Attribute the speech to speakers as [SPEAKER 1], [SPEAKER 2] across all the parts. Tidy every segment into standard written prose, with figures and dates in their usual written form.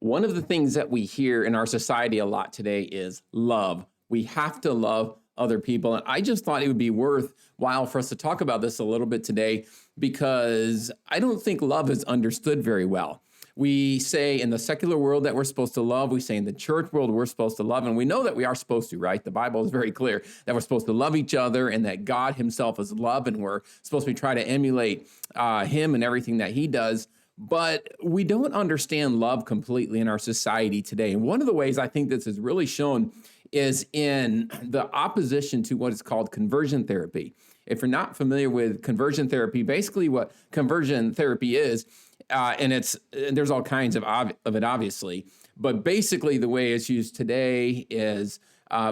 [SPEAKER 1] One of the things that we hear in our society a lot today is love. We have to love other people. And I just thought it would be worthwhile for us to talk about this a little bit today because I don't think love is understood very well. We say in the secular world that we're supposed to love. We say in the church world we're supposed to love. And we know that we are supposed to, right? The Bible is very clear that we're supposed to love each other and that God himself is love. And we're supposed to try to emulate him and everything that he does. But we don't understand love completely in our society today. And one of the ways I think this is really shown is in the opposition to what is called conversion therapy. If you're not familiar with conversion therapy, basically what conversion therapy is, there's all kinds of it, obviously, but basically the way it's used today is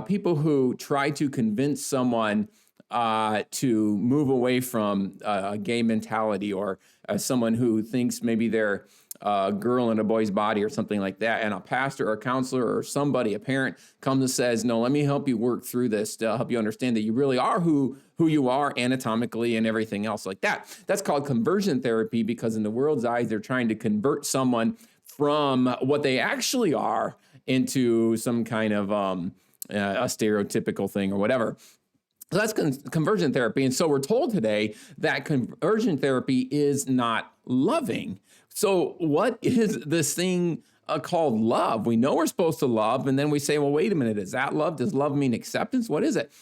[SPEAKER 1] people who try to convince someone to move away from a gay mentality or someone who thinks maybe they're a girl in a boy's body or something like that. And a pastor or a counselor or somebody, a parent, comes and says, no, let me help you work through this to help you understand that you really are who you are anatomically and everything else like that. That's called conversion therapy because in the world's eyes, they're trying to convert someone from what they actually are into some kind of a stereotypical thing or whatever. So that's conversion therapy. And so we're told today that conversion therapy is not loving. So what is this thing called love? We know we're supposed to love, and then we say, well, wait a minute, is that love? Does love mean acceptance? What is it?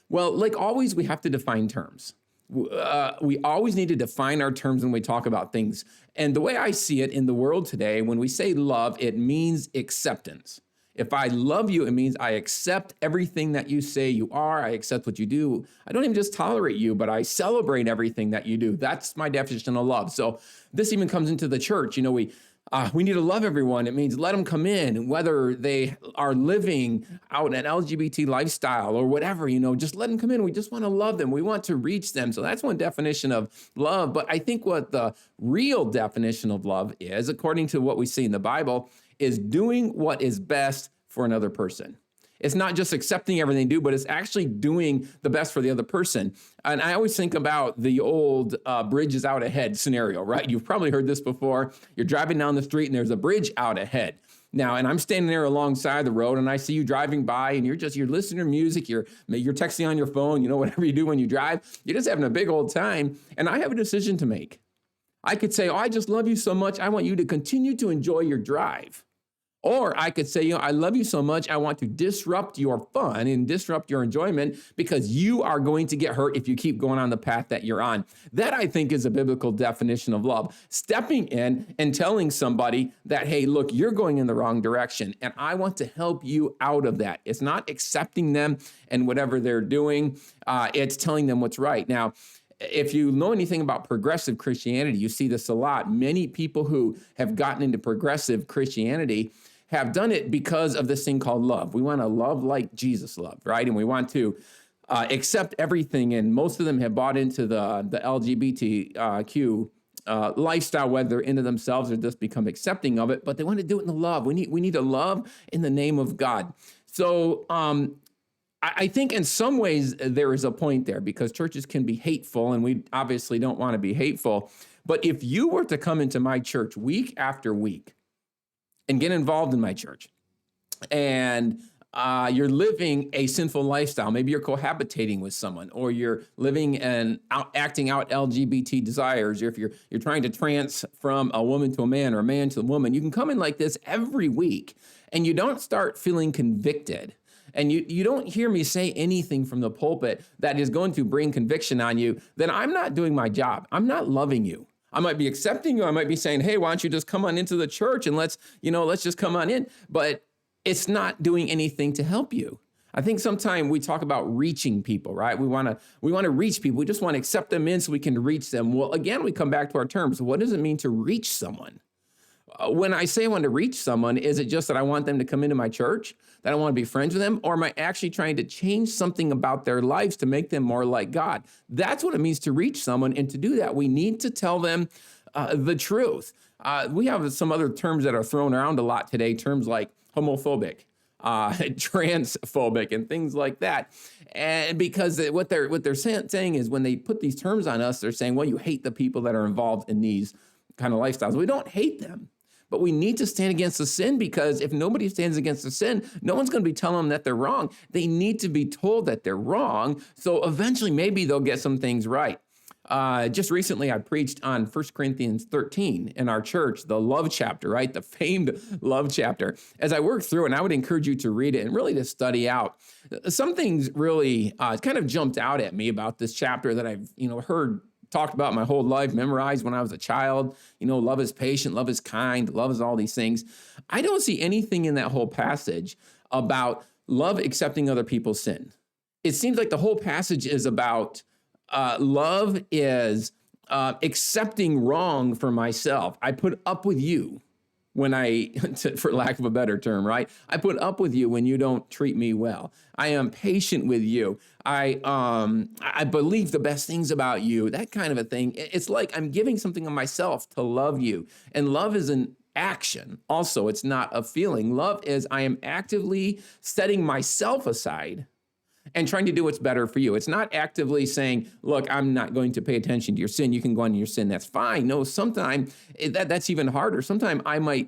[SPEAKER 1] Well, like always, we have to define terms. We always need to define our terms when we talk about things. And the way I see it in the world today, when we say love, it means acceptance. If I love you, it means I accept everything that you say you are. I accept what you do. I don't even just tolerate you, but I celebrate everything that you do. That's my definition of love. So this even comes into the church. You know, we need to love everyone. It means let them come in, whether they are living out an LGBT lifestyle or whatever, just let them come in. We just want to love them. We want to reach them. So that's one definition of love. But I think what the real definition of love is, according to what we see in the Bible, is doing what is best for another person. It's not just accepting everything they do, but it's actually doing the best for the other person. And I always think about the old bridge is out ahead scenario, right? You've probably heard this before. You're driving down the street and there's a bridge out ahead. Now, and I'm standing there alongside the road and I see you driving by and you're listening to music, you're texting on your phone, whatever you do when you drive, you're just having a big old time. And I have a decision to make. I could say, oh, I just love you so much. I want you to continue to enjoy your drive. Or I could say, I love you so much, I want to disrupt your fun and disrupt your enjoyment because you are going to get hurt if you keep going on the path that you're on. That, I think, is a biblical definition of love. Stepping in and telling somebody that, hey, look, you're going in the wrong direction, and I want to help you out of that. It's not accepting them and whatever they're doing. It's telling them what's right. Now, if you know anything about progressive Christianity, you see this a lot. Many people who have gotten into progressive Christianity have done it because of this thing called love. We want to love like Jesus loved, right? And we want to accept everything. And most of them have bought into the LGBTQ lifestyle, whether they're into themselves or just become accepting of it. But they want to do it in the love. We need to love in the name of God. So I think in some ways there is a point there because churches can be hateful, and we obviously don't want to be hateful. But if you were to come into my church week after week and get involved in my church, and you're living a sinful lifestyle, maybe you're cohabitating with someone, or you're living and acting out LGBT desires, or if you're trying to trans from a woman to a man or a man to a woman, you can come in like this every week, and you don't start feeling convicted. And you don't hear me say anything from the pulpit that is going to bring conviction on you, then I'm not doing my job. I'm not loving you. I might be accepting you. I might be saying, hey, why don't you just come on into the church and let's just come on in. But it's not doing anything to help you. I think sometimes we talk about reaching people, right? We want to reach people. We just want to accept them in so we can reach them. Well, again, we come back to our terms. What does it mean to reach someone? When I say I want to reach someone, is it just that I want them to come into my church, that I want to be friends with them, or am I actually trying to change something about their lives to make them more like God? That's what it means to reach someone, and to do that, we need to tell them the truth. We have some other terms that are thrown around a lot today, terms like homophobic, transphobic, and things like that. And because what they're saying is when they put these terms on us, they're saying, well, you hate the people that are involved in these kind of lifestyles. We don't hate them. but we need to stand against the sin, because if nobody stands against the sin, no one's going to be telling them that they're wrong. They need to be told that they're wrong. So eventually, maybe they'll get some things right. Just recently, I preached on 1 Corinthians 13 in our church, the love chapter, right? The famed love chapter. As I worked through, and I would encourage you to read it and really to study out. Some things really kind of jumped out at me about this chapter that I've heard talked about my whole life, memorized when I was a child. Love is patient, love is kind, love is all these things. I don't see anything in that whole passage about love accepting other people's sin. It seems like the whole passage is about love is accepting wrong for myself. I put up with you when for lack of a better term, right? I put up with you when you don't treat me well. I am patient with you. I believe the best things about you, that kind of a thing. It's like I'm giving something of myself to love you. And love is an action. Also, it's not a feeling. Love is I am actively setting myself aside and trying to do what's better for you. It's not actively saying, look, I'm not going to pay attention to your sin. You can go on your sin. That's fine. No, sometimes that's even harder. Sometimes I might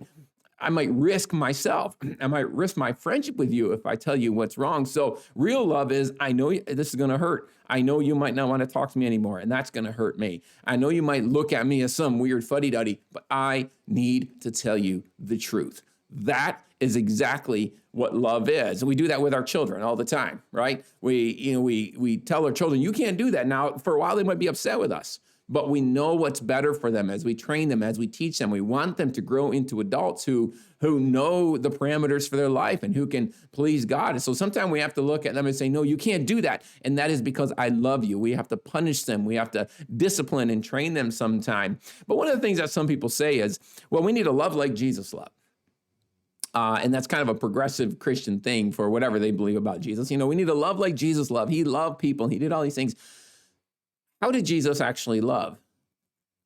[SPEAKER 1] risk myself. I might risk my friendship with you if I tell you what's wrong. So real love is, I know this is going to hurt. I know you might not want to talk to me anymore, and that's going to hurt me. I know you might look at me as some weird fuddy-duddy, but I need to tell you the truth. That is exactly what love is. We do that with our children all the time, right? We tell our children, you can't do that. Now, for a while, they might be upset with us, but we know what's better for them as we train them, as we teach them. We want them to grow into adults who know the parameters for their life and who can please God. And so sometimes we have to look at them and say, no, you can't do that. And that is because I love you. We have to punish them. We have to discipline and train them sometime. But one of the things that some people say is, well, we need to love like Jesus loved. And that's kind of a progressive Christian thing for whatever they believe about Jesus. We need to love like Jesus loved. He loved people. He did all these things. How did Jesus actually love?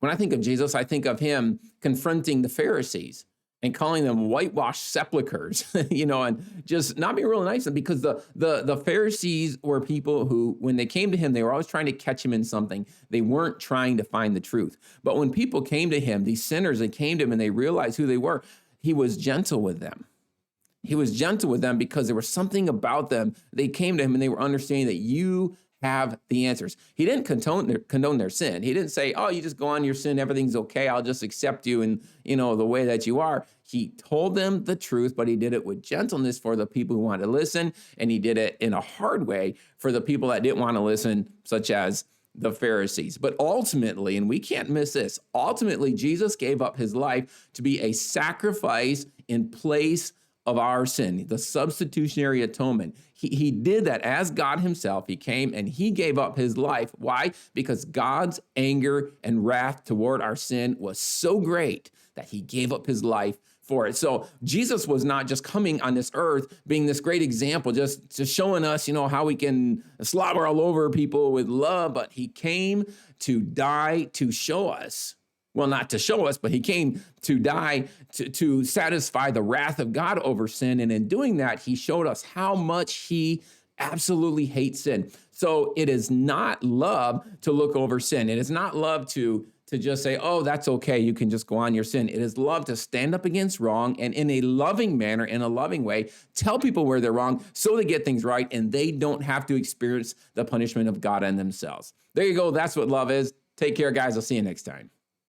[SPEAKER 1] When I think of Jesus, I think of him confronting the Pharisees and calling them whitewashed sepulchers, and just not being real nice to them, because the Pharisees were people who, when they came to him, they were always trying to catch him in something. They weren't trying to find the truth. But when people came to him, these sinners, they came to him and they realized who they were, he was gentle with them. He was gentle with them because there was something about them. They came to him and they were understanding that you have the answers. He didn't condone their sin. He didn't say, oh, you just go on your sin, everything's okay, I'll just accept you in, the way that you are. He told them the truth, but he did it with gentleness for the people who wanted to listen, and he did it in a hard way for the people that didn't want to listen, such as the Pharisees. But ultimately, and we can't miss this, ultimately, Jesus gave up his life to be a sacrifice in place of our sin, the substitutionary atonement. He did that as God himself. He came and he gave up his life. Why? Because God's anger and wrath toward our sin was so great that he gave up his life for it. So Jesus was not just coming on this earth being this great example, just showing us, how we can slobber all over people with love, but he came to die to show us. Well, not to show us, but he came to die to satisfy the wrath of God over sin. And in doing that, he showed us how much he absolutely hates sin. So it is not love to look over sin. It is not love to just say, oh, that's okay, you can just go on your sin. It is love to stand up against wrong and in a loving manner, in a loving way, tell people where they're wrong so they get things right and they don't have to experience the punishment of God on themselves. There you go. That's what love is. Take care, guys. I'll see you next time.